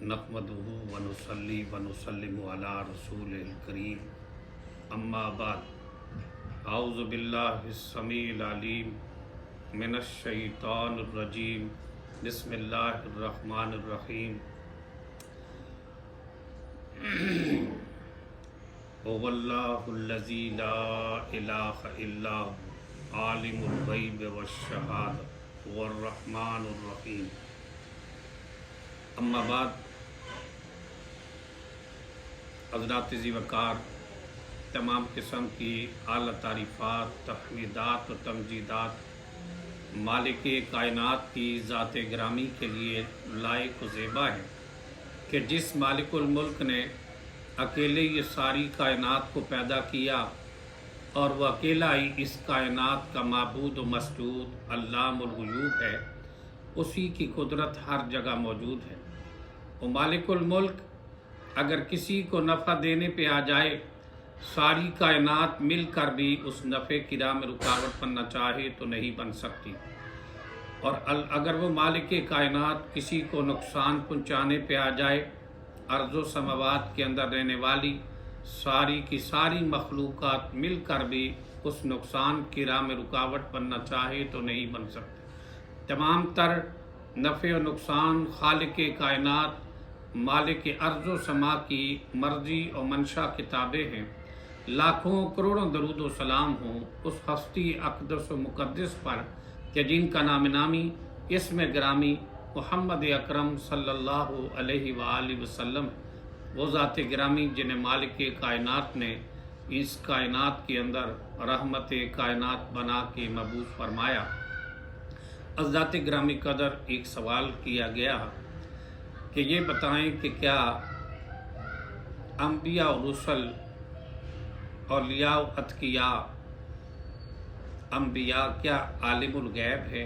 नहमदुहु व नुसल्ली व नुसल्लिमु अला रसूलिल करीम अम्मा बाद आऊज़ु बिल्लाहिस समीइल अलीम मिनश शैतानिर रजीम बिस्मिल्लाहिर रहमानिर रहीम वल्लाहुल्लज़ी ला इलाहा इल्ला हु आलिमुल गैब वश्शहादह वर्रहमानुर रहीम। अम्मा बाद हज़रात ज़ी वक़ार तमाम किस्म की आला तारीफ़ात, तहमीदात व तमजीदात मालिक कायनात की ज़ात ग्रामी के लिए लायक व ज़ेबा है कि जिस मालिकुल मुल्क ने अकेले ये सारी कायनात को पैदा किया और वह अकेला ही इस कायनात का माबूद व मसजूद अल्लामुल ग़ुयूब है, उसी की कुदरत हर जगह मौजूद है। वो मालिकुल मुल्क अगर किसी को नफ़ा देने पे आ जाए, सारी कायनात मिलकर भी उस नफ़े की राह में रुकावट बनना चाहे तो नहीं बन सकती। और अगर वो मालिक कायनात किसी को नुकसान पहुँचाने पे आ जाए, अर्ज़ो समावात के अंदर रहने वाली सारी की सारी मखलूक़ात मिलकर भी उस नुकसान की राह में रुकावट बनना चाहे तो नहीं बन सकते। तमाम तर नफ़े और नुकसान खालिक कायनात मालिक अर्ज़ो समा की मर्ज़ी और मंशा किताबें हैं। लाखों करोड़ों दरूद व सलाम हो उस हस्ती अक़दस व मुक़द्दस पर कि जिनका नाम नामी इसमें ग्रामी मुहम्मद अकरम सल्लल्लाहु अलैहि वालैहि वसल्लम, वो ज़ात ग्रामी जिन्हें मालिक कायनात ने इस कायनात के अंदर रहमत कायनात बना के मबूस फरमाया। ज़ात ग्रामी कदर एक सवाल किया गया कि ये बताएं कि क्या अम्बिया और रुसल औलिया व अतकिया अम्बिया क्या आलिमुल गैब है,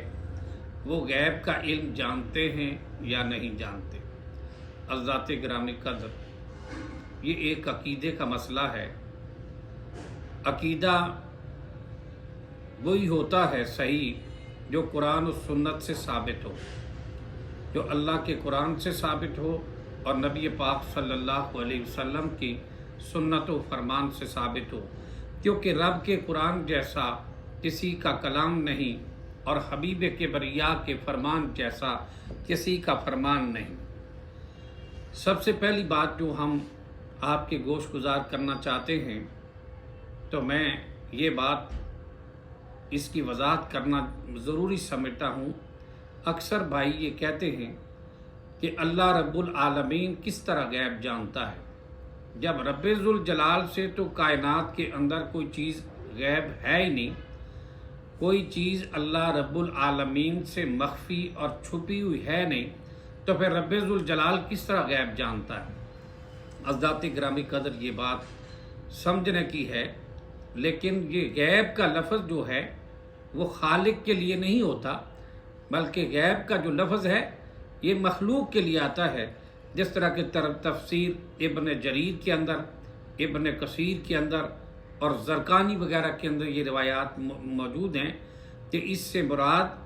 वो गैब का इल्म जानते हैं या नहीं जानते। ज़ात ग्रामी कदर, ये एक अकीदे का मसला है। अकीदा वही होता है सही जो कुरान और सुन्नत से साबित हो, जो अल्लाह के कुरान से साबित हो और नबी पाक सल्लल्लाहु अलैहि वसल्लम की सुन्नत व फरमान से साबित हो, क्योंकि रब के कुरान जैसा किसी का कलाम नहीं और हबीब के बरिया के फरमान जैसा किसी का फरमान नहीं। सबसे पहली बात जो हम आपके गोश गुजार करना चाहते हैं, तो मैं ये बात इसकी वजाहत करना ज़रूरी समझता हूँ। अक्सर भाई ये कहते हैं कि अल्लाह रब्बुल आलमीन किस तरह गैब जानता है, जब रब्बुल जलाल से तो कायनात के अंदर कोई चीज़ गैब है ही नहीं। कोई चीज़ अल्लाह रब्बुल आलमीन से मख्फी और छुपी हुई है नहीं, तो फिर रब्बुल जलाल किस तरह गैब जानता है। ज़ात ग्रामी कदर ये बात समझने की है, लेकिन ये गैब का लफ्ज़ जो है वो खालिक के लिए नहीं होता, बल्कि गैब का जो लफ्ज़ है ये मखलूक के लिए आता है। जिस तरह के तफसीर इब्न जरीर के अंदर, इब्न कसीर के अंदर और ज़रकानी वगैरह के अंदर ये रिवायात मौजूद हैं कि इससे मुराद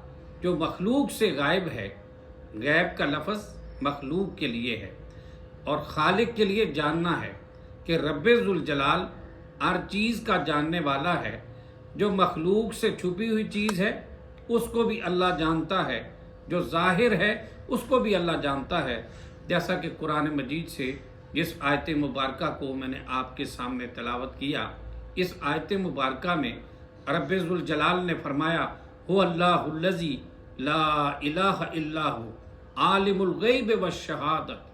जो मखलूक से गायब है, गैब का लफ्ज़ मखलूक के लिए है और खालिक के लिए जानना है कि रब्बुल जलाल हर चीज़ का जानने वाला है। जो मखलूक से छुपी हुई चीज़ है उसको भी अल्लाह जानता है, जो ज़ाहिर है उसको भी अल्लाह जानता है। जैसा कि कुरान मजीद से जिस आयत मुबारका को मैंने आपके सामने तिलावत किया, इस आयत मुबारका में रब्बुल जलाल ने फरमाया, हु अल्लाहुल्लज़ी ला इलाहा इल्ला हु आलिमुल गैब वश्शहादत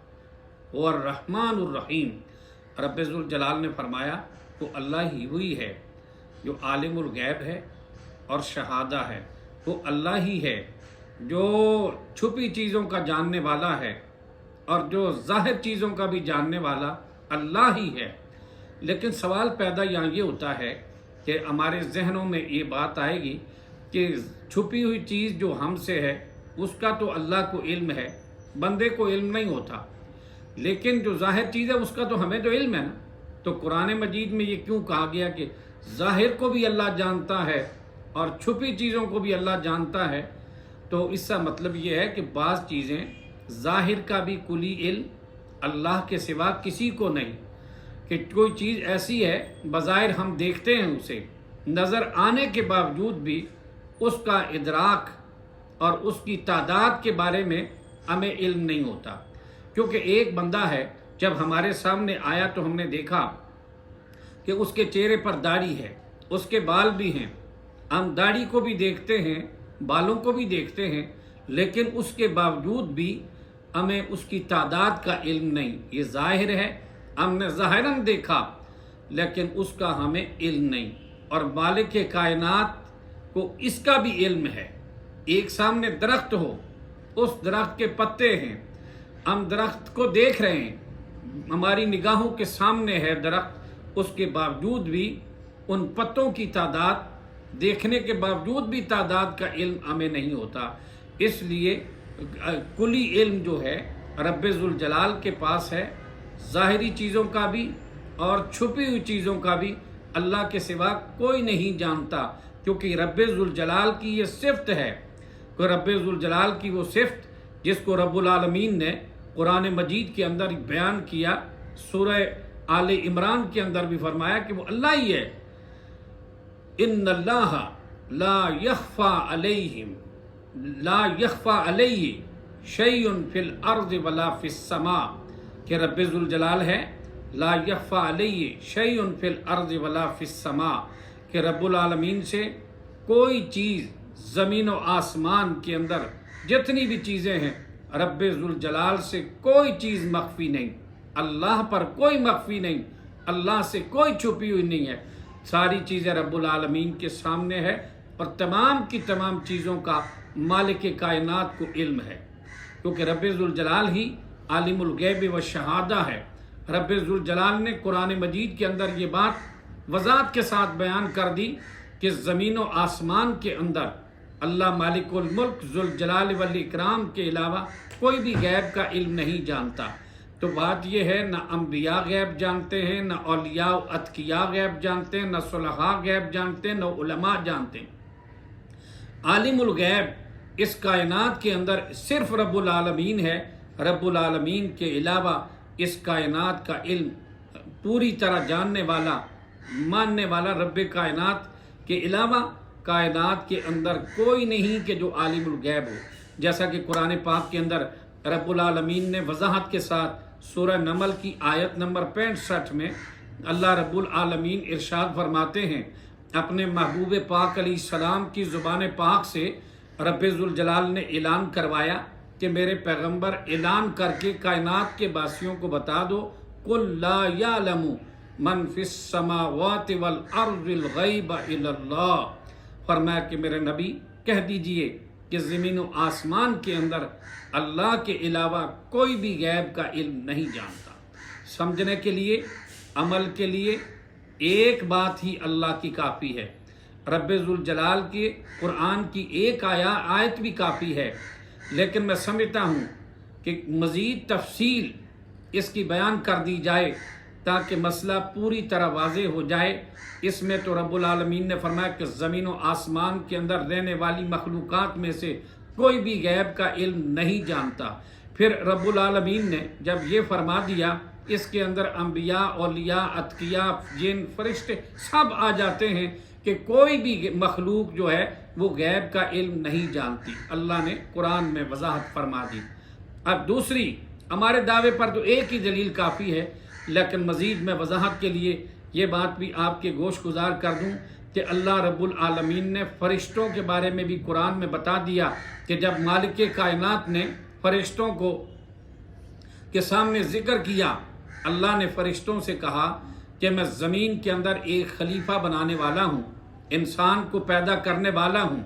वर रहमानुर रहीम। रब्बुल जलाल ने फरमाया वो अल्लाह ही हुई है जो आलिमुल गैब है और शहादा है। वो अल्लाह ही है जो छुपी चीज़ों का जानने वाला है और जो ज़ाहिर चीज़ों का भी जानने वाला अल्लाह ही है। लेकिन सवाल पैदा यहाँ ये होता है कि हमारे जहनों में ये बात आएगी कि छुपी हुई चीज़ जो हमसे है उसका तो अल्लाह को इल्म है, बंदे को इल्म नहीं होता, लेकिन जो ज़ाहिर चीज़ है उसका तो हमें तो इल्म है ना। तो कुरान मजीद में ये क्यों कहा गया कि ज़ाहिर को भी अल्लाह जानता है और छुपी चीज़ों को भी अल्लाह जानता है? तो इसका मतलब ये है कि बाज़ चीज़ें ज़ाहिर का भी कुली इल्म अल्लाह के सिवा किसी को नहीं, कि कोई चीज़ ऐसी है बज़ाहिर हम देखते हैं उसे, नज़र आने के बावजूद भी उसका इदराक और उसकी तादाद के बारे में हमें इल्म नहीं होता। क्योंकि एक बंदा है, जब हमारे सामने आया तो हमने देखा कि उसके चेहरे पर दाढ़ी है, उसके बाल भी हैं, हम दाढ़ी को भी देखते हैं, बालों को भी देखते हैं, लेकिन उसके बावजूद भी हमें उसकी तादाद का इल्म नहीं। ये ज़ाहिर है, हमने ज़ाहिरन देखा, लेकिन उसका हमें इल्म नहीं। और मालिक के कायनात को इसका भी इल्म है। एक सामने दरख्त हो, उस दरख्त के पत्ते हैं, हम दरख्त को देख रहे हैं, हमारी निगाहों के सामने है दरख्त, उसके बावजूद भी उन पत्तों की तादाद, देखने के बावजूद भी तादाद का इल्म हमें नहीं होता। इसलिए कुली इल्म जो है रब्बे ज़ुल जलाल के पास है, ज़ाहिरी चीज़ों का भी और छुपी हुई चीज़ों का भी अल्लाह के सिवा कोई नहीं जानता। क्योंकि रब्बे ज़ुल जलाल की ये सिफ़त है, कि रब्बे ज़ुल जलाल की वो सिफ़त जिसको रब्बुल आलमीन ने कुरान मजीद के अंदर बयान किया, सूरह आले इमरान के अंदर भी फरमाया कि वो अल्लाह ही है। इन्नल्लाह ला यख्फा अलैहि शैउन फिल अर्ज़ वला फिस समा, कि रब्बे ज़ुल जलाल है, ला यख्फा अलैहि शैउन फिल अर्ज़ वला फिस समा, कि रब्बुल आलमीन से कोई चीज़ ज़मीन व आसमान के अंदर जितनी भी चीज़ें हैं, रब्बे ज़ुल जलाल से कोई चीज़ मख्फी नहीं, अल्लाह पर कोई मख्फी नहीं, अल्लाह से कोई छुपी हुई नहीं है। सारी चीज़ें रब्बुल आलमीन के सामने है और तमाम की तमाम चीज़ों का मालिक कायनात को इल्म है। क्योंकि रब्बे ज़ुल जलाल ही आलिमुल गैब व शहादा है। रब्बे ज़ुल जलाल ने कुरान मजीद के अंदर ये बात वज़ाहत के साथ बयान कर दी कि ज़मीन व आसमान के अंदर अल्लाह मालिकुल मुल्क ज़ुल जलाल वल इकराम के अलावा कोई भी गैब का इल्म नहीं जानता। तो बात यह है, न अम्बिया गैब जानते हैं, न औलिया अतकिया गैब जानते हैं, न सुलहा गैब जानते हैं, न उलमा जानते हैं। आलिमुल गैब इस कायनात के अंदर सिर्फ रब्बुल आलमीन है। रब्बुल आलमीन के अलावा इस कायनात का इल्म पूरी तरह जानने वाला, मानने वाला रब्बे कायनात के अलावा कायनात के अंदर कोई नहीं कि जो आलिमुल गैब हो। जैसा कि कुरान पाक के अंदर रब्बुल आलमीन ने वज़ाहत के साथ सूरह नमल की आयत नंबर 65 में अल्लाह रब्बुल आलमीन इरशाद फरमाते हैं, अपने महबूब पाक अलैहिस्सलाम की ज़ुबान पाक से रब्बे ज़ुल जलाल ने ऐलान करवाया कि मेरे पैगंबर ऐलान करके कायनात के बासियों को बता दो, कुल ला यालमु मन फिस समावाति वल अर्ज़िल गैब इल्लल्लाह। फरमाया कि मेरे नबी कह दीजिए कि ज़मीन व आसमान के अंदर अल्लाह के अलावा कोई भी गैब का इल्म नहीं जानता। समझने के लिए, अमल के लिए एक बात ही अल्लाह की काफ़ी है। रब्बे ज़ुल जलाल के कुरान की एक आयत भी काफ़ी है। लेकिन मैं समझता हूँ कि मज़ीद तफसील इसकी बयान कर दी जाए ताकि मसला पूरी तरह वाज़ेह हो जाए। इसमें तो रब्बुल आलमीन ने फरमाया कि ज़मीन व आसमान के अंदर रहने वाली मखलूक़ात में से कोई भी गैब का इल्म नहीं जानता। फिर रब्बुल आलमीन ने जब ये फरमा दिया, इसके अंदर अम्बिया, औलिया, अतकिया, जिन, फरिश्ते सब आ जाते हैं कि कोई भी मखलूक जो है वो गैब का इल्म नहीं जानती। अल्लाह ने कुरान में वज़ाहत फरमा दी। अब दूसरी, हमारे दावे पर तो एक ही दलील काफ़ी है, लेकिन मज़ीद मैं वज़ाहत के लिए ये बात भी आपके गोश गुजार कर दूँ कि अल्लाह रब्बुल आलमीन ने फ़रिश्तों के बारे में भी कुरान में बता दिया कि जब मालिक कायनात ने फ़रिश्तों को के सामने ज़िक्र किया, अल्लाह ने फ़रिश्तों से कहा कि मैं ज़मीन के अंदर एक खलीफा बनाने वाला हूँ, इंसान को पैदा करने वाला हूँ।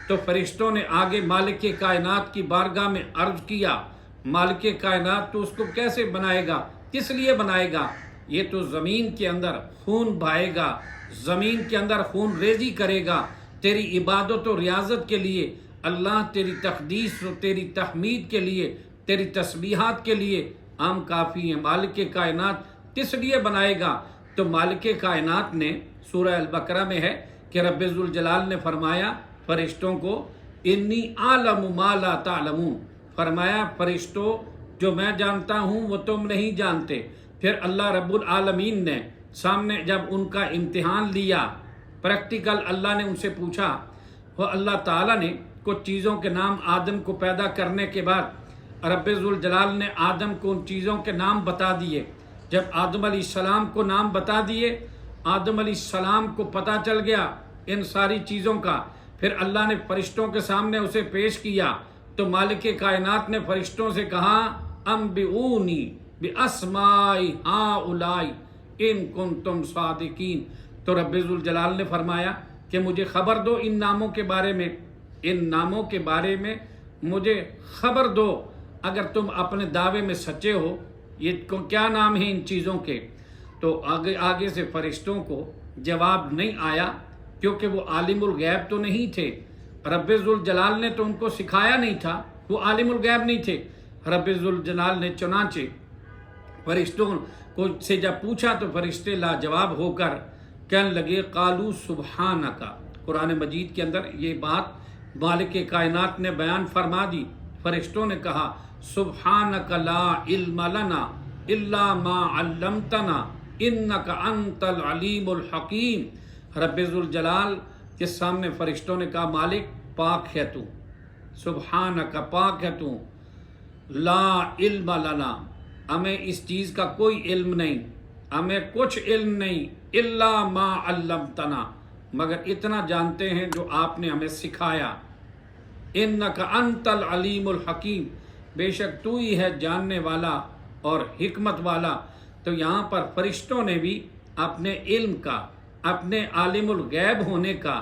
तो फ़रिश्तों ने आगे मालिक कायनात की बारगाह में अर्ज़ किया, मालिक कायनात तो उसको कैसे बनाएगा, किस लिए बनाएगा? ये तो ज़मीन के अंदर खून बहाएगा, ज़मीन के अंदर खून रेजी करेगा, तेरी इबादत और रियाजत के लिए, अल्लाह तेरी तक़दीस और तेरी तहमीद के लिए, तेरी तस्बीहात के लिए हम काफ़ी हैं। मालिक कायनात किस लिए बनाएगा? तो मालिक कायनात ने सूरह अल-बकरा में है कि रब्बे ज़ुल जलाल ने फरमाया फ़रिश्तों को, इन्नी आलमु मा ला तालमून, फरमाया फ़रिश्तों جو میں جانتا ہوں وہ تم نہیں جانتے۔ پھر اللہ رب العالمین نے سامنے جب ان کا امتحان لیا پریکٹیکل، اللہ نے ان سے پوچھا، وہ اللہ تعالیٰ نے کچھ چیزوں کے نام آدم کو پیدا کرنے کے بعد رب ذوالجلال نے آدم کو ان چیزوں کے نام بتا دیے۔ جب آدم علیہ السلام کو نام بتا دیے، آدم علیہ السلام کو پتہ چل گیا ان ساری چیزوں کا، پھر اللہ نے فرشتوں کے سامنے اسے پیش کیا تو مالک کائنات نے فرشتوں سے کہا انبئونی باسماء ہؤلاء ان کنتم صادقین۔ تو رب ذوالجلال نے فرمایا کہ مجھے خبر دو ان ناموں کے بارے میں، ان ناموں کے بارے میں مجھے خبر دو اگر تم اپنے دعوے میں سچے ہو، یہ کیا نام ہیں ان چیزوں کے۔ تو آگے سے فرشتوں کو جواب نہیں آیا، کیونکہ وہ عالم الغیب تو نہیں تھے، رب ذوالجلال نے تو ان کو سکھایا نہیں تھا، وہ عالم الغیب نہیں تھے۔ رب ذوالجلال نے چنانچہ فرشتوں کو سے جب پوچھا تو فرشتے لاجواب ہو کر کہنے لگے قالوا سبحانک۔ قرآن مجید کے اندر یہ بات مالک کائنات نے بیان فرما دی۔ فرشتوں نے کہا سبحانک لا علم لنا الا ما علمتنا انک انت العلیم الحکیم۔ رب ذوالجلال کے سامنے فرشتوں نے کہا مالک پاک ہے تو، سبحانک پاک ہے تو، لا علم لنا ہمیں اس چیز کا کوئی علم نہیں، ہمیں کچھ علم نہیں، الا ما علمتنا مگر اتنا جانتے ہیں جو آپ نے ہمیں سکھایا، انک انت العلیم الحکیم بے شک تو ہی ہے جاننے والا اور حکمت والا۔ تو یہاں پر فرشتوں نے بھی اپنے علم کا، اپنے عالم الغیب ہونے کا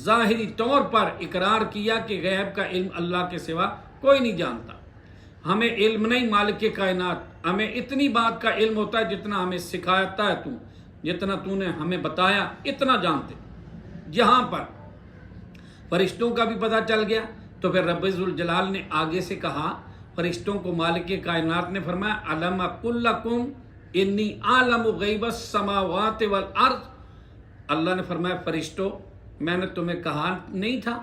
ظاہری طور پر اقرار کیا کہ غیب کا علم اللہ کے سوا کوئی نہیں جانتا، ہمیں علم نہیں مالک کائنات، ہمیں اتنی بات کا علم ہوتا ہے جتنا ہمیں سکھاتا ہے تو، جتنا تو نے ہمیں بتایا اتنا جانتے۔ یہاں پر فرشتوں کا بھی پتہ چل گیا تو پھر رب ذوالجلال نے آگے سے کہا فرشتوں کو، مالک کائنات نے فرمایا الم اقل لکم انی اعلم غیب السماوات والارض۔ اللہ نے فرمایا فرشتوں میں نے تمہیں کہا نہیں تھا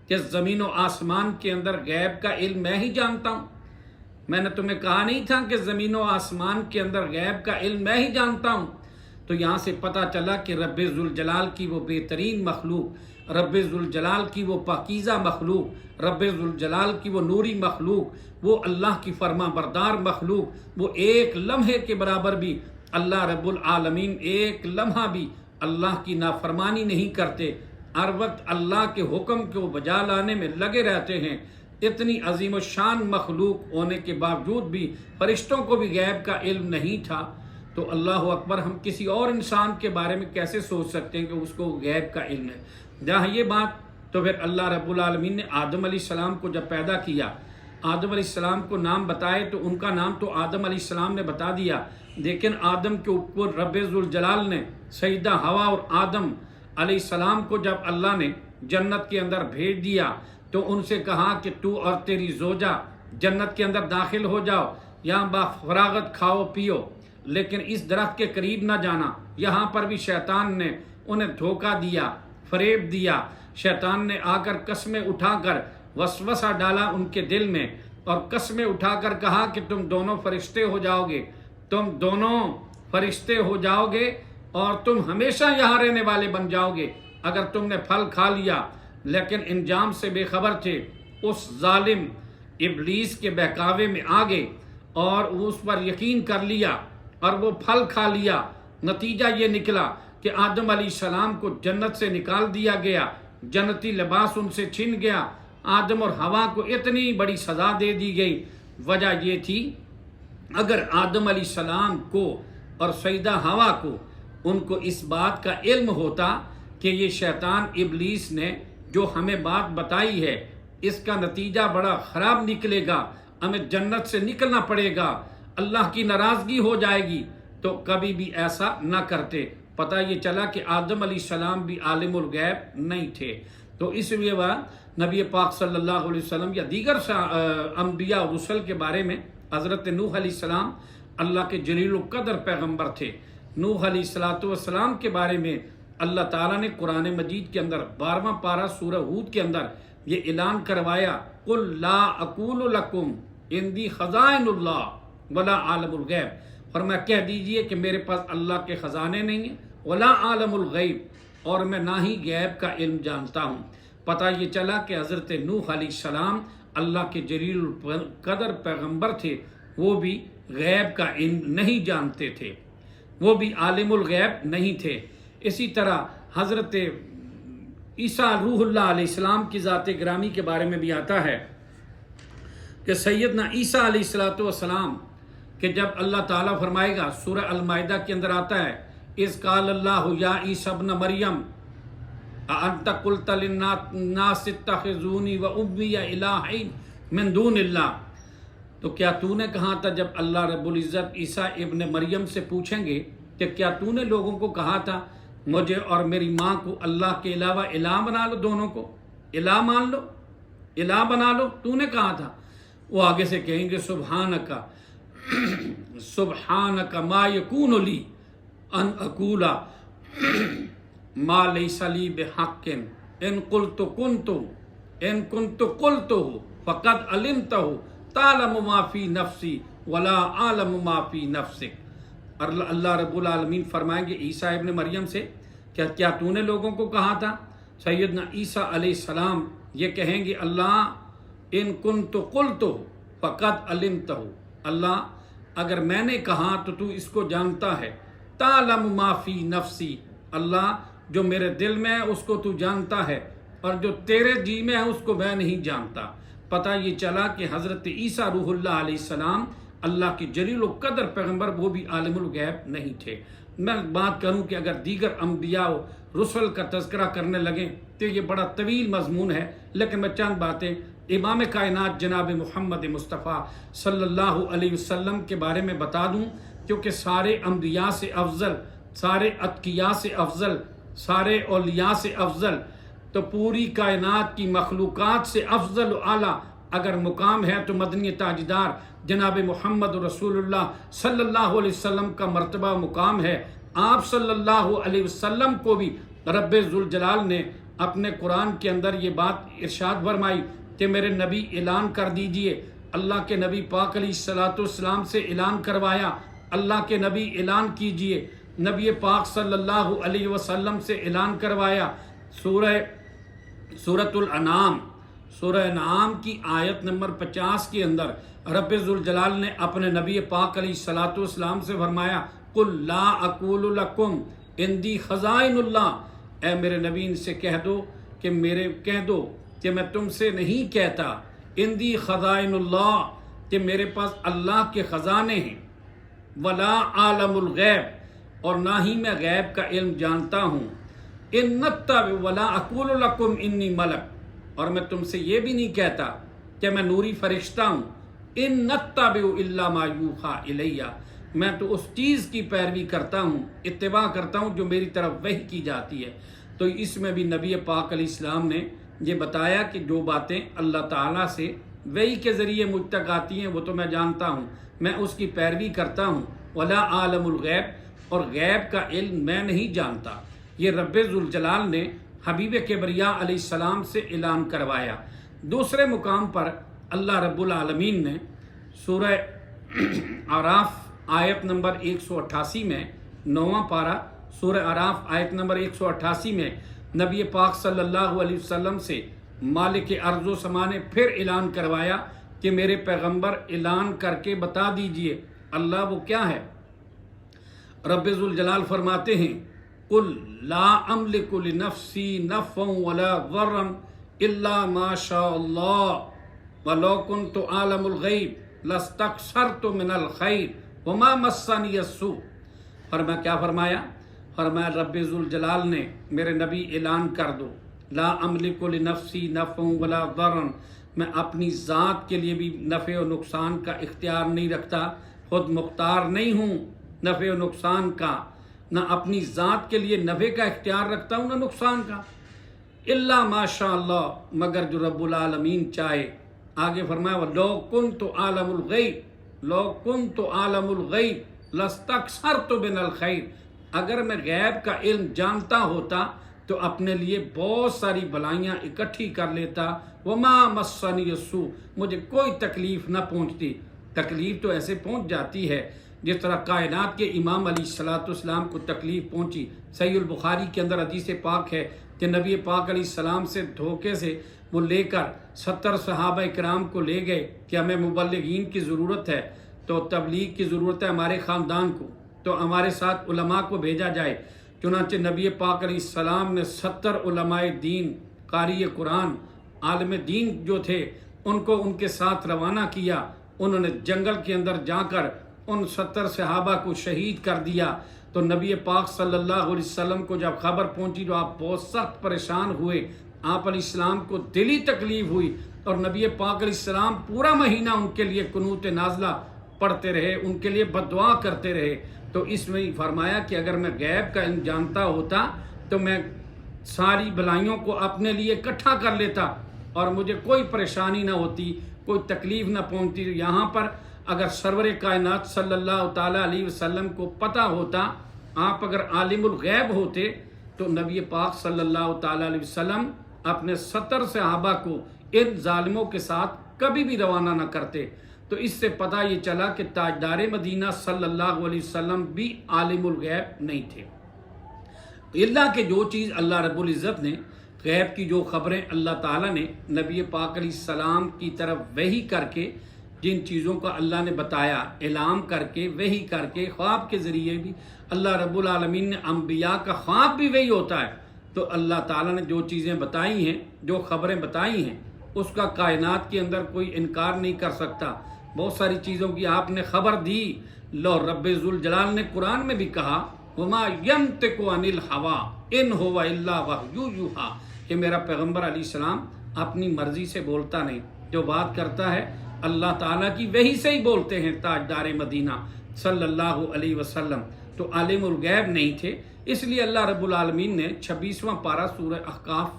کہ زمین و آسمان کے اندر غیب کا علم میں ہی جانتا ہوں؟ میں نے تمہیں کہا نہیں تھا کہ زمین و آسمان کے اندر غیب کا علم میں ہی جانتا ہوں؟ تو یہاں سے پتہ چلا کہ رب ذوالجلال کی وہ بہترین مخلوق، رب ذوالجلال کی وہ پاکیزہ مخلوق، رب ذوالجلال کی وہ نوری مخلوق، وہ اللہ کی فرما بردار مخلوق، وہ ایک لمحے کے برابر بھی اللہ رب العالمین ایک لمحہ بھی اللہ کی نافرمانی نہیں کرتے، ہر وقت اللہ کے حکم کو بجا لانے میں لگے رہتے ہیں۔ اتنی عظیم الشان مخلوق ہونے کے باوجود بھی فرشتوں کو بھی غیب کا علم نہیں تھا، تو اللہ اکبر، ہم کسی اور انسان کے بارے میں کیسے سوچ سکتے ہیں کہ اس کو غیب کا علم ہے؟ جہاں یہ بات تو پھر اللہ رب العالمین نے آدم علیہ السلام کو جب پیدا کیا، آدم علیہ السلام کو نام بتائے تو ان کا نام تو آدم علیہ السلام نے بتا دیا، لیکن آدم کے اوپر رب ذوالجلال نے سیدہ حوا اور آدم علیہ السلام کو جب اللہ نے جنت کے اندر بھیج دیا تو ان سے کہا کہ تو اور تیری زوجہ جنت کے اندر داخل ہو جاؤ، یہاں بفراغت کھاؤ پیو، لیکن اس درخت کے قریب نہ جانا۔ یہاں پر بھی شیطان نے انہیں دھوکہ دیا، فریب دیا۔ شیطان نے آ کر قسمیں اٹھا کر وسوسہ ڈالا ان کے دل میں، اور قسمیں اٹھا کر کہا کہ تم دونوں فرشتے ہو جاؤ گے، تم دونوں فرشتے ہو جاؤ گے اور تم ہمیشہ یہاں رہنے والے بن جاؤ گے اگر تم نے پھل کھا لیا۔ لیکن انجام سے بے خبر تھے، اس ظالم ابلیس کے بہکاوے میں آ گئے اور اس پر یقین کر لیا اور وہ پھل کھا لیا۔ نتیجہ یہ نکلا کہ آدم علیہ السلام کو جنت سے نکال دیا گیا، جنتی لباس ان سے چھن گیا، آدم اور حوا کو اتنی بڑی سزا دے دی گئی۔ وجہ یہ تھی اگر آدم علیہ السلام کو اور سیدہ حوا کو ان کو اس بات کا علم ہوتا کہ یہ شیطان ابلیس نے جو ہمیں بات بتائی ہے اس کا نتیجہ بڑا خراب نکلے گا، ہمیں جنت سے نکلنا پڑے گا، اللہ کی ناراضگی ہو جائے گی، تو کبھی بھی ایسا نہ کرتے۔ پتہ یہ چلا کہ آدم علیہ السلام بھی عالم الغیب نہیں تھے، تو اس لیے وہ نبی پاک صلی اللہ علیہ وسلم یا دیگر انبیاء و رسل کے بارے میں، حضرت نوح علیہ السلام اللہ کے جلیل القدر پیغمبر تھے، نوح علیہ السلام کے بارے میں اللہ تعالیٰ نے قرآن مجید کے اندر 12واں پارہ سورہ ہود کے اندر یہ اعلان کروایا قل لا اقول لکم इन्दी खज़ाइनुल्लाह वला आलमुल गैब, फरमाया कह दीजिए कि मेरे पास अल्लाह के ख़जाने नहीं हैं, वला आलमुल गैब, और मैं ना ही गैब का इल्म जानता हूँ। पता ये चला कि हज़रत नूह अलैहिस्सलाम अल्लाह के जलीलुल कदर पैगम्बर थे, वो भी गैब का इल्म नहीं जानते थे, वो भी आलिमुल गैब नहीं थे। इसी तरह हज़रत ईसा रूहुल्लाह अलैहिस्सलाम की ज़ात ग्रामी के बारे में भी आता है कि सैयदना ईसा अलैहिस्सलातु वस्सलाम कि जब अल्लाह ताला फरमाएगा, सूरह अल माइदा के अंदर आता है, इज़ क़ाल अल्लाहु या ईसा इब्न मरियम अअंत क़ुल्त लिन्नास इत्तख़िज़ूनी व उम्मिया इलाहैन मिन दूनिल्लाह, तो क्या तूने कहा था जब अल्लाह रब्बुल इज़्ज़त ईसा इब्न मरियम से पूछेंगे कि क्या तूने लोगों को कहा था मुझे और मेरी माँ को अल्लाह के अलावा इलाह बना लो, दोनों को इलाह मान लो, इलाह बना लो, तूने कहा था। वो आगे से कहेंगे सुब्हानका सुब्हानका मा यकूनु ली अन अकूला मा लैसा ली बिहक्किन इन कुल्तु कुल्तुहु फ़क़द अलिमतहु तालमु मा फ़ी नफ़्सी वला आलमु मा फ़ी नफ़्सिक। अल्लाह रब्बुल आलमीन फरमाएंगे ईसा इब्न मरियम से, क्या तूने लोगों को कहा था? सैयदना ईसा अलैहिस्सलाम ये कहेंगे अल्लाह इन कुन्तु क़ुल्तुहु फ़क़द अलिमतहु, अल्लाह अगर मैंने कहा तो तू इसको जानता है, तालमु मा फ़ी नफ़्सी, अल्लाह जो मेरे दिल में है उसको तू जानता है, और जो तेरे जी में है उसको मैं नहीं जानता। पता ये चला कि हज़रत ईसा रूहुल्लाह अलैहिस्सलाम अल्लाह के जलील कदर पैगम्बर, वो भी आलिमुल गैब नहीं थे। मैं बात करूं कि अगर दीगर अम्बिया रसूल का तज़किरा करने लगें तो ये बड़ा तवील मजमून है, लेकिन मैं चंद बातें इमाम कायनात जनाब मोहम्मद मुस्तफ़ा सल्लल्लाहु अलैहि वसल्लम के बारे में बता दूं, क्योंकि सारे अम्बिया से अफजल, सारे अतकिया से अफजल, सारे औलिया से अफजल, तो पूरी कायनात की मखलूक़ात से अफजल आला अगर मुकाम है तो मदनी ताजदार जनाब मोहम्मद रसूलुल्लाह सल्लल्लाहु अलैहि वसल्लम का मर्तबा मुकाम है। आप सल्लल्लाहु अलैहि वसल्लम को भी रब्बे ज़ुल जलाल ने अपने कुरान के अंदर ये बात इरशाद फरमाई कि मेरे नबी ऐलान कर दीजिए। अल्लाह के नबी पाक अलैहिस्सलाम से ऐलान करवाया, अल्लाह के नबी ऐलान कीजिए, नबी पाक सल्लल्लाहु अलैहि वसल्लम से ऐलान करवाया। सूरतुल अनाम, सूरह अनाम की आयत नंबर 50 के अंदर रब्बे ज़ुल जलाल ने अपने नबी पाक अलैहिस्सलाम से फरमाया, कुल ला अक़ूलु लकुम इंदी खज़ाइनुल्लाह, ए मेरे नबी इनसे कह दो कि मैं तुमसे नहीं कहता इंदी खज़ाइनुल्लाह कि मेरे पास अल्लाह के ख़जाने हैं, वला आलमुल गैब, और ना ही मैं गैब का इल्म जानता हूँ, इन्नत्तबि वला अक़ूलु लकुम इन्नी मलक, और मैं तुमसे ये भी नहीं कहता कि मैं नूरी फरिश्ता हूँ, इन्नत्तबिउ इल्ला मा यूहा इलैया, मैं तो उस चीज़ की पैरवी करता हूँ, इत्तिबा करता हूँ जो मेरी तरफ वही की जाती है। तो इसमें भी नबी पाक अलैहिस्सलाम ने ये बताया कि जो बातें अल्लाह ताला से वही के ज़रिए मुझ तक आती हैं वो तो मैं जानता हूँ, मैं उसकी पैरवी करता हूँ, वला आलमुल गैब, और गैब का इल्म मैं नहीं जानता। ये रब्बे ज़ुल जलाल ने हबीब किबरिया अलैहिस्सलाम से ऐलान करवाया। दूसरे मुकाम पर अल्लाह रब्बुल आलमीन ने सूरह आराफ आयत नंबर 188 में, 9वां पारा सूरह आराफ आयत नंबर 188 में नबी पाक सल्लल्लाहु अलैहि वसल्लम से मालिक अर्ज़ व समा ने फिर ऐलान करवाया कि मेरे पैगंबर ऐलान करके बता दीजिए अल्लाह वो क्या है। रब्बे ज़ुल जलाल फरमाते हैं, कुल ला अमलिकु लिनफ्सी नफ़अन वला ज़र्रन इल्ला मा शा अल्लाह वलौ कुन्तु आलमुल गैब लस्तक्सरतु मिनल खैर वमा मस्सनी अस्सू। फरमाया क्या फरमाया? फरमाया रब्बे ज़ुल जलाल ने मेरे नबी ऐलान कर दो, ला अमलिकु लिनफ्सी नफ़अन वला ज़र्रन, मैं अपनी ज़ात के लिए भी नफ़े और नुकसान का इख्तियार नहीं रखता, खुद मुख्तार नहीं हूँ नफ़े और नुकसान का, ना अपनी ज़ात के लिए नफ़े का इख्तियार रखता हूँ ना नुकसान का, इल्ला माशा अल्लाह, मगर जो रब्बुल आलमीन चाहे। आगे फरमाया लो कुन्तु आलमुल गैब, लो कुन्तु आलमुल गैब लस्तक्सरतु मिनल खैर, अगर मैं गैब का इल्म जानता होता تو اپنے لیے بہت ساری بلائیاں اکٹھی کر لیتا، وما مسنی السوء، مجھے کوئی تکلیف نہ پہنچتی۔ تکلیف تو ایسے پہنچ جاتی ہے جس طرح کائنات کے امام علیہ الصلوۃ والسلام کو تکلیف پہنچی۔ صحیح البخاری کے اندر حدیث پاک ہے کہ نبی پاک علیہ السلام سے دھوکے سے وہ لے کر 70 صحابہ کرام کو لے گئے کہ ہمیں مبلغین کی ضرورت ہے، تو تبلیغ کی ضرورت ہے ہمارے خاندان کو، تو ہمارے ساتھ علماء کو بھیجا جائے۔ چنانچہ نبی پاک علیہ السلام نے 70 علماء دین، قاری قرآن، عالم دین جو تھے ان کو ان کے ساتھ روانہ کیا۔ انہوں نے جنگل کے اندر جا کر ان 70 صحابہ کو شہید کر دیا۔ تو نبی پاک صلی اللہ علیہ وسلم کو جب خبر پہنچی تو آپ بہت سخت پریشان ہوئے، آپ علیہ السلام کو دلی تکلیف ہوئی، اور نبی پاک علیہ السلام پورا مہینہ ان کے لیے قنوت نازلہ پڑھتے رہے، ان کے لیے بددعا کرتے رہے۔ تو اس میں فرمایا کہ اگر میں غیب کا علم جانتا ہوتا تو میں ساری بلائیوں کو اپنے لیے اکٹھا کر لیتا اور مجھے کوئی پریشانی نہ ہوتی، کوئی تکلیف نہ پہنچتی۔ یہاں پر اگر سرور کائنات صلی اللہ تعالیٰ علیہ وسلم کو پتہ ہوتا، آپ اگر عالم الغیب ہوتے تو نبی پاک صلی اللہ تعالیٰ علیہ وسلم اپنے 70 صحابہ کو ان ظالموں کے ساتھ کبھی بھی روانہ نہ کرتے۔ تو اس سے پتہ یہ چلا کہ تاجدار مدینہ صلی اللہ علیہ وسلم بھی عالم الغیب نہیں تھے۔ اللہ کہ جو چیز اللہ رب العزت نے غیب کی جو خبریں اللہ تعالیٰ نے نبی پاک علیہ السلام کی طرف وحی کر کے جن چیزوں کا اللہ نے بتایا، اعلام کر کے، وحی کر کے، خواب کے ذریعے بھی اللہ رب العالمین نے، انبیاء کا خواب بھی وہی ہوتا ہے۔ تو اللہ تعالیٰ نے جو چیزیں بتائی ہیں، جو خبریں بتائی ہیں، اس کا کائنات کے اندر کوئی انکار نہیں کر سکتا۔ بہت ساری چیزوں کی آپ نے خبر دی۔ لو رب ذوالجلال نے قرآن میں بھی کہا وما ینطق عن الہوی ان ہوا الا وحی یوحی، کہ میرا پیغمبر علیہ السلام اپنی مرضی سے بولتا نہیں، جو بات کرتا ہے اللہ تعالیٰ کی وحی سے ہی بولتے ہیں تاجدار مدینہ صلی اللہ علیہ وسلم۔ تو عالم الغیب نہیں تھے، اس لیے اللہ رب العالمین نے 26واں پارہ سورہ احقاف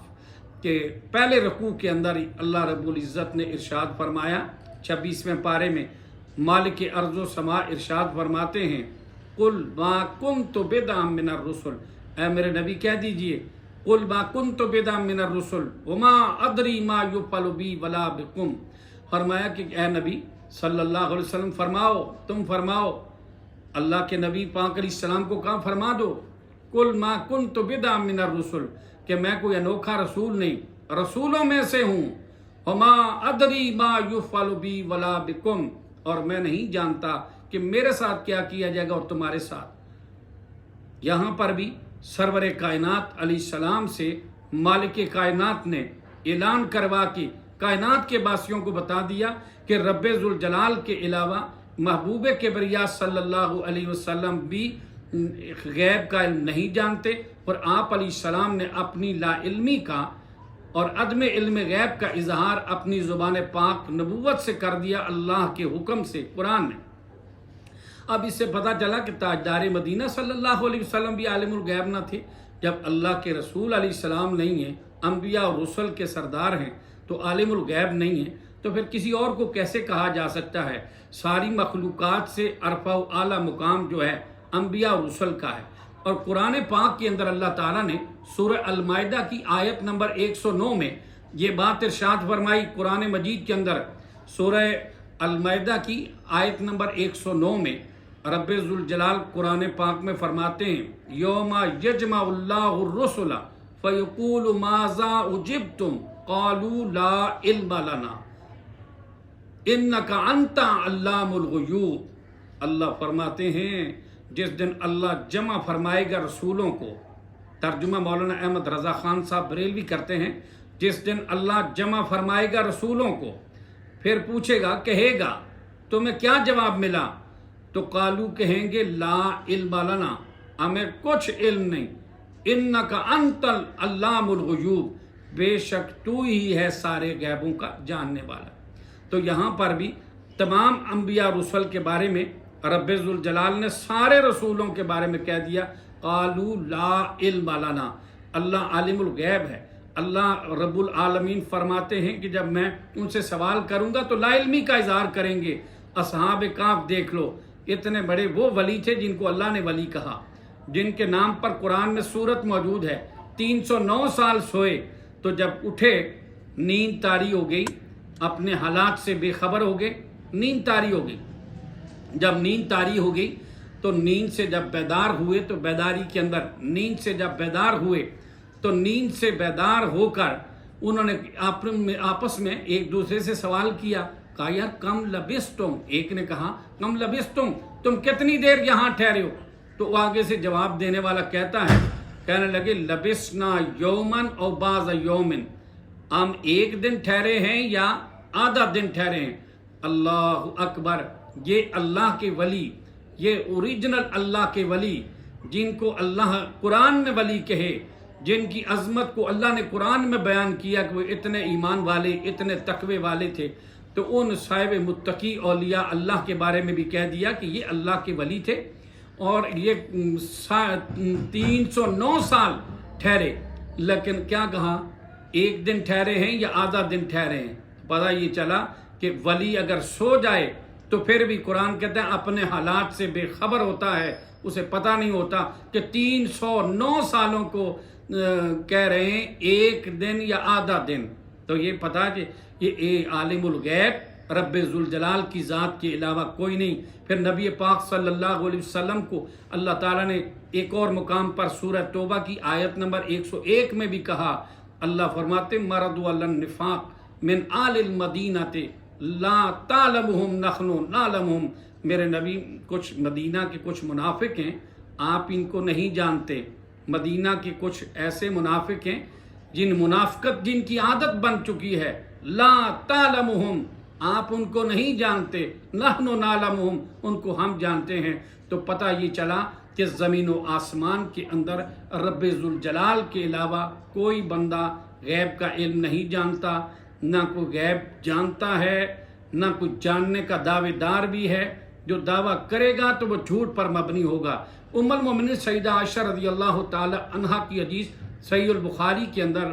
کے پہلے رکوع کے اندر ہی اللہ رب العزت نے ارشاد فرمایا، 26ویں پارے میں مالک ارض و سما ارشاد فرماتے ہیں قل ما کنت بدعا من الرسل، اے میرے نبی کہہ دیجئے قل ما کنت بدعا من الرسل وما ادری ما یفعل بی ولا بکم، فرمایا کہ اے نبی صلی اللہ علیہ وسلم فرماؤ، تم فرماؤ، اللہ کے نبی پاک علیہ السلام کو کہا فرما دو قل ما کنت بدعا من الرسل، کہ میں کوئی انوکھا رسول نہیں، رسولوں میں سے ہوں، وما ادری ما یفعل بی ولا بکم، اور میں نہیں جانتا کہ میرے ساتھ کیا کیا جائے گا اور تمہارے ساتھ۔ یہاں پر بھی سرور کائنات علیہ السلام سے مالک کائنات نے اعلان کروا کے کائنات کے باسیوں کو بتا دیا کہ رب ذوالجلال کے علاوہ محبوب کبریا صلی اللہ علیہ وسلم بھی غیب کا علم نہیں جانتے، اور آپ علیہ السلام نے اپنی لا علمی کا اور عدم علم غیب کا اظہار اپنی زبان پاک نبوت سے کر دیا اللہ کے حکم سے قرآن میں۔ اب اس سے پتہ چلا کہ تاجدار مدینہ صلی اللہ علیہ وسلم بھی عالم الغیب نہ تھے۔ جب اللہ کے رسول علیہ السلام نہیں ہیں، انبیاء اور رسل کے سردار ہیں، تو عالم الغیب نہیں ہیں، تو پھر کسی اور کو کیسے کہا جا سکتا ہے؟ ساری مخلوقات سے عرفہ و اعلیٰ مقام جو ہے انبیاء اور رسل کا ہے۔ اور قرآن پاک کے اندر اللہ تعالیٰ نے سورہ المائدہ کی آیت نمبر 109 میں یہ بات ارشاد فرمائی، قرآن مجید کے اندر سورہ المائدہ کی آیت نمبر 109 میں رب ذوالجلال قرآن پاک میں فرماتے ہیں یوم یجمع اللہ الرسل فیقول ماذا اجبتم قالوا لا علم لنا انک انت علام الغیوب۔ اللہ فرماتے ہیں جس دن اللہ جمع فرمائے گا رسولوں کو، ترجمہ مولانا احمد رضا خان صاحب بریلوی کرتے ہیں، جس دن اللہ جمع فرمائے گا رسولوں کو، پھر پوچھے گا، کہے گا تمہیں کیا جواب ملا؟ تو قالو کہیں گے لا علم لنا، ہمیں کچھ علم نہیں، انک انت علام الغیوب، بے شک تو ہی ہے سارے غیبوں کا جاننے والا۔ تو یہاں پر بھی تمام انبیاء رسل کے بارے میں رب ذوالجلال نے سارے رسولوں کے بارے میں کہہ دیا قالو لا علم لنا، اللہ عالم الغیب ہے۔ اللہ رب العالمین فرماتے ہیں کہ جب میں ان سے سوال کروں گا تو لا علمی کا اظہار کریں گے۔ اصحاب کہف دیکھ لو، اتنے بڑے وہ ولی تھے جن کو اللہ نے ولی کہا، جن کے نام پر قرآن میں سورت موجود ہے 309 साल सोए तो जब उठे नींद तारी हो गई, अपने हालात से बेखबर हो गए, नींद तारी हो गई। जब नींद तारी हो गई तो नींद से जब बेदार हुए तो बेदारी के अंदर नींद से जब बेदार हुए तो नींद से बेदार होकर उन्होंने आपस में एक दूसरे से सवाल किया, कहा यार कम लबिस्तुम, एक ने कहा कम लबिस्तुम, तुम कितनी देर यहाँ ठहरे हो? तो आगे से जवाब देने वाला कहता है, कहने लगे लबिसना यौमन और बाज़ यौमिन, हम एक दिन ठहरे हैं या आधा दिन ठहरे हैं। अल्लाह अकबर, ये अल्लाह के वली, ये ओरिजिनल अल्लाह के वली, जिनको अल्लाह कुरान में वली कहे, जिनकी अजमत को अल्लाह ने कुरान में बयान किया कि वो इतने ईमान वाले, इतने तकवे वाले थे, तो उन साहिब मुत्तकी औलिया अल्लाह के बारे में भी कह दिया कि ये अल्लाह के वली थे। और ये 309 साल ठहरे, लेकिन क्या कहा, एक दिन ठहरे हैं या आधा दिन ठहरे हैं। पता ये चला कि वली अगर सो जाए तो फिर भी कुरान कहता है अपने हालात से बेखबर होता है, उसे पता नहीं होता कि 309 सालों को कह रहे हैं एक दिन या आधा दिन। तो ये पता कि ये आलिमुल गैब रब्बे जुल जलाल की ज़ात के अलावा कोई नहीं। फिर नबी पाक सल्लल्लाहु अलैहि वसल्लम को अल्लाह ताला ने एक और मुकाम पर सूरह तौबा की आयत नंबर 101 में भी कहा, अल्लाह फरमाते मरदू अलन निफाक मिन आलिल मदीनाते ला तालमुहुम नखनु नालमुहुम, मेरे नबी कुछ मदीना के कुछ मुनाफिक हैं, आप इनको नहीं जानते। मदीना के कुछ ऐसे मुनाफिक हैं जिन मुनाफिकत जिनकी आदत बन चुकी है, ला तालमुहुम, आप उनको नहीं जानते, नहनु नालमुहुम, उनको हम जानते हैं। तो पता ये चला कि ज़मीन व आसमान के अंदर रब्बे जुल जलाल के अलावा कोई बंदा गैब का इल्म नहीं जानता, ना कोई गैब जानता है, ना कोई जानने का दावेदार भी है। जो दावा करेगा तो वो झूठ पर मबनी होगा। उम्मुल मोमिनीन सईदा आयशा रज़ियल्लाहु ताला अन्हा की हदीस सहीह अल बुखारी के अंदर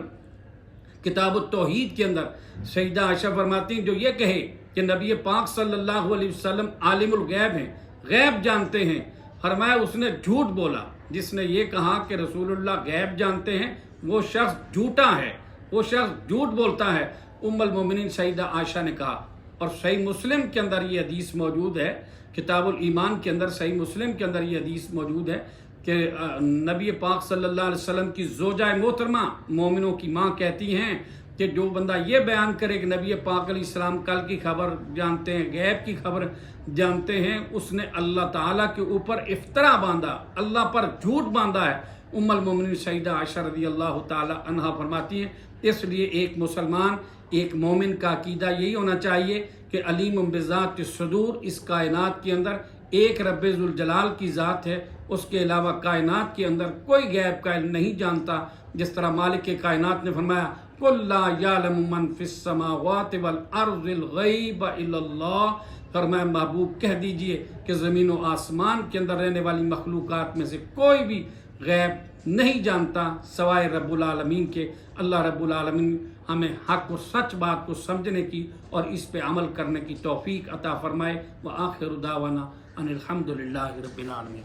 किताब तौहीद के अंदर सईदा आयशा फरमाती हैं, जो ये कहे कि नबी पाक सल्लल्लाहु अलैहि वसल्लम आलिमुल गैब हैं, गैब जानते हैं, फरमाया उसने झूठ बोला। जिसने ये कहा कि रसूलुल्लाह गैब जानते हैं वो शख्स झूठा है, वो शख्स झूठ बोलता है। उम्मुल मोमिनीन सईदा आयशा ने कहा, और सही मुस्लिम के अंदर ये हदीस मौजूद है, किताबुल ईमान के अंदर सही मुस्लिम के अंदर ये हदीस मौजूद है कि नबी पाक सल्लल्लाहु अलैहि वसल्लम की ज़ोजा मोहतरमा मोमिनों की माँ कहती हैं कि जो बंदा ये बयान करे कि नबी पाक अलैहिस्सलाम कल की खबर जानते हैं, गैब की खबर जानते हैं, उसने अल्लाह ताला के ऊपर इफ्तरा बांधा, अल्लाह पर झूठ बांधा है। उम्मुल मोमिनीन सईदा आयशा रज़ियल्लाहु ताला अन्हा फरमाती हैं, इसलिए एक मुसलमान, एक मोमिन का अकीदा यही होना चाहिए कि अलीमुम बिज़ाति सुदूर, इस कायनात के अंदर एक रब्बे जुल जलाल की ज़ात है, उसके अलावा कायनात के अंदर कोई गैब का इल्म नहीं जानता। जिस तरह मालिक के कायनात ने फरमाया, कुल ला यालमु मन फिस समावाति वल अर्ज़िल गैब इल्लल्लाह, फरमाया महबूब कह दीजिए कि ज़मीन व आसमान के अंदर रहने वाली मखलूक़ात में से कोई भी गैब नहीं जानता सवाए रब्बुल आलमीन के। अल्लाह रब्बुल आलमीन हमें हक और सच बात को समझने की और इस पे अमल करने की तौफीक अता फरमाए। व आखिर दावाना अनिल हम्दुलिल्लाहि रब्बिल आलमीन।